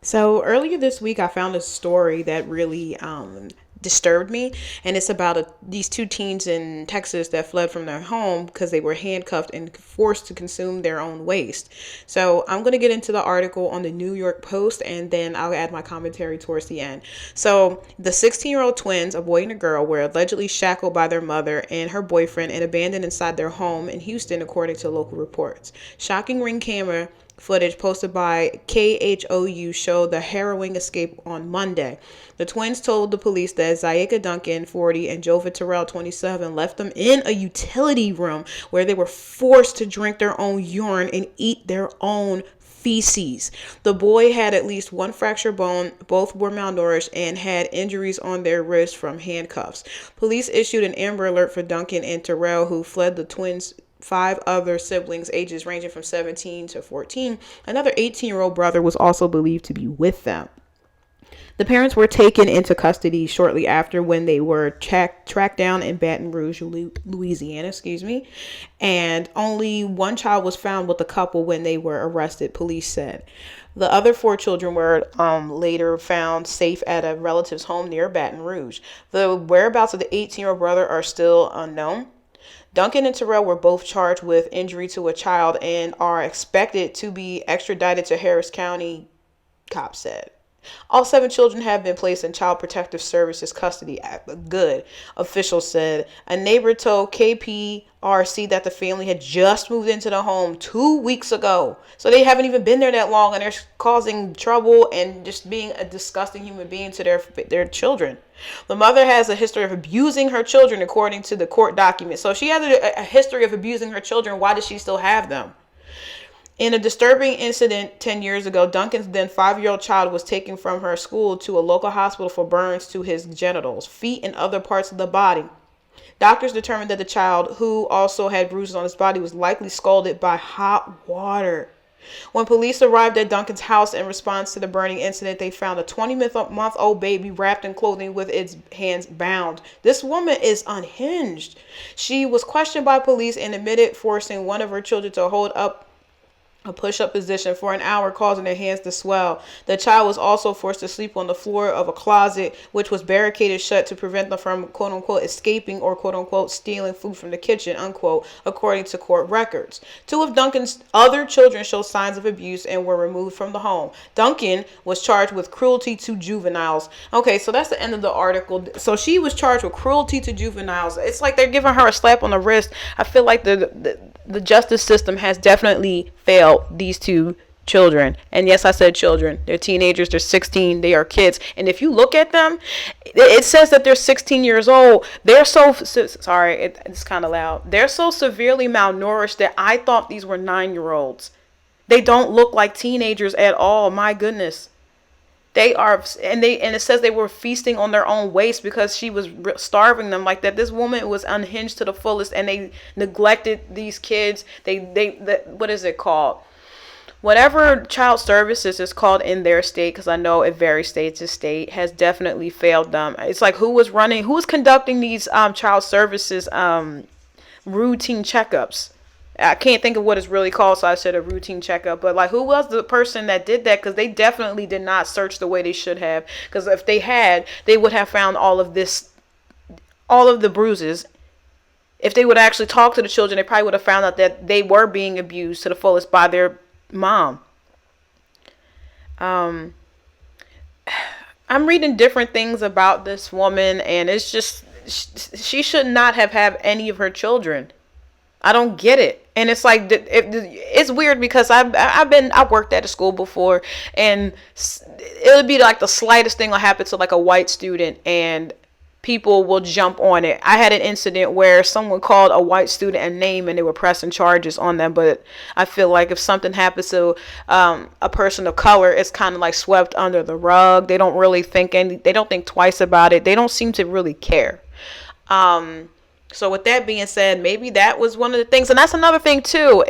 So earlier this week, I found a story that really disturbed me, and it's about these two teens in Texas that fled from their home because they were handcuffed and forced to consume their own waste. So I'm going to get into the article on the New York Post, and then I'll add my commentary towards the end. So the 16-year-old twins, a boy and a girl, were allegedly shackled by their mother and her boyfriend and abandoned inside their home in Houston, according to local reports. Shocking ring camera footage posted by KHOU showed the harrowing escape on Monday. The twins told the police that Zayeka Duncan, 40, and Jova Terrell, 27, left them in a utility room where they were forced to drink their own urine and eat their own feces. The boy had at least one fractured bone, both were malnourished, and had injuries on their wrists from handcuffs. Police issued an Amber Alert for Duncan and Terrell, who fled the twins' five other siblings, ages ranging from 17 to 14. Another 18-year-old brother was also believed to be with them. The parents were taken into custody shortly after when they were tracked down in Baton Rouge, Louisiana, and only one child was found with the couple when they were arrested, police said. The other four children were later found safe at a relative's home near Baton Rouge. The whereabouts of the 18-year-old brother are still unknown. Duncan and Terrell were both charged with injury to a child and are expected to be extradited to Harris County, cops said. All seven children have been placed in Child Protective Services custody. Good, officials said. A neighbor told KPRC that the family had just moved into the home 2 weeks ago. So they haven't even been there that long, and they're causing trouble and just being a disgusting human being to their children. The mother has a history of abusing her children, according to the court documents. So if she has a history of abusing her children, why does she still have them? In a disturbing incident 10 years ago, Duncan's then 5-year-old child was taken from her school to a local hospital for burns to his genitals, feet, and other parts of the body. Doctors determined that the child, who also had bruises on his body, was likely scalded by hot water. When police arrived at Duncan's house in response to the burning incident, they found a 20-month-old baby wrapped in clothing with its hands bound. This woman is unhinged. She was questioned by police and admitted forcing one of her children to hold up a push-up position for an hour, causing their hands to swell. The child was also forced to sleep on the floor of a closet, which was barricaded shut to prevent them from, quote-unquote, escaping or, quote-unquote, stealing food from the kitchen, unquote, according to court records. Two of Duncan's other children showed signs of abuse and were removed from the home. Duncan was charged with cruelty to juveniles. Okay, so that's the end of the article. So she was charged with cruelty to juveniles. It's like they're giving her a slap on the wrist. I feel like the justice system has definitely failed these two children. And yes, I said children. They're teenagers. They're 16. They are kids. And if you look at them, it says that they're 16 years old. They're sorry, it's kind of loud. They're so severely malnourished that I thought these were 9-year-olds. They don't look like teenagers at all. My goodness. They are, and it says they were feasting on their own waste because she was starving them like that. This woman was unhinged to the fullest, and they neglected these kids. What is it called? Whatever child services is called in their state, because I know it varies state to state, has definitely failed them. It's like who was conducting these child services routine checkups? I can't think of what it's really called, so I said a routine checkup. But like, who was the person that did that? Because they definitely did not search the way they should have. Because if they had, they would have found all of the bruises. If they would actually talk to the children, they probably would have found out that they were being abused to the fullest by their mom. I'm reading different things about this woman, and it's just she should not have had any of her children. I don't get it. And it's like, it's weird because I worked at a school before, and it would be like the slightest thing will happen to like a white student and people will jump on it. I had an incident where someone called a white student a name and they were pressing charges on them. But I feel like if something happens to a person of color, it's kind of like swept under the rug. They don't really they don't think twice about it. They don't seem to really care. So with that being said, maybe that was one of the things. And that's another thing too.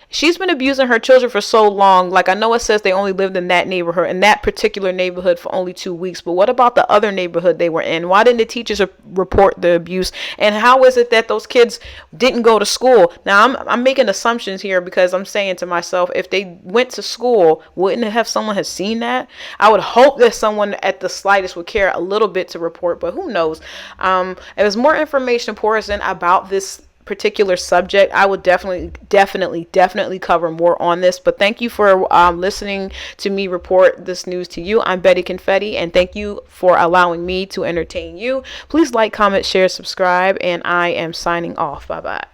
She's been abusing her children for so long. Like, I know it says they only lived in that neighborhood, in that particular neighborhood, for only 2 weeks. But what about the other neighborhood they were in? Why didn't the teachers report the abuse? And how is it that those kids didn't go to school? Now, I'm making assumptions here, because I'm saying to myself, if they went to school, wouldn't it have someone has seen that? I would hope that someone at the slightest would care a little bit to report, but who knows? If there's more information pours in about this particular subject, I would definitely cover more on this. But thank you for listening to me report this news to you. I'm Betty Confetti, and thank you for allowing me to entertain you. Please like, comment, share, subscribe, and I am signing off. Bye bye.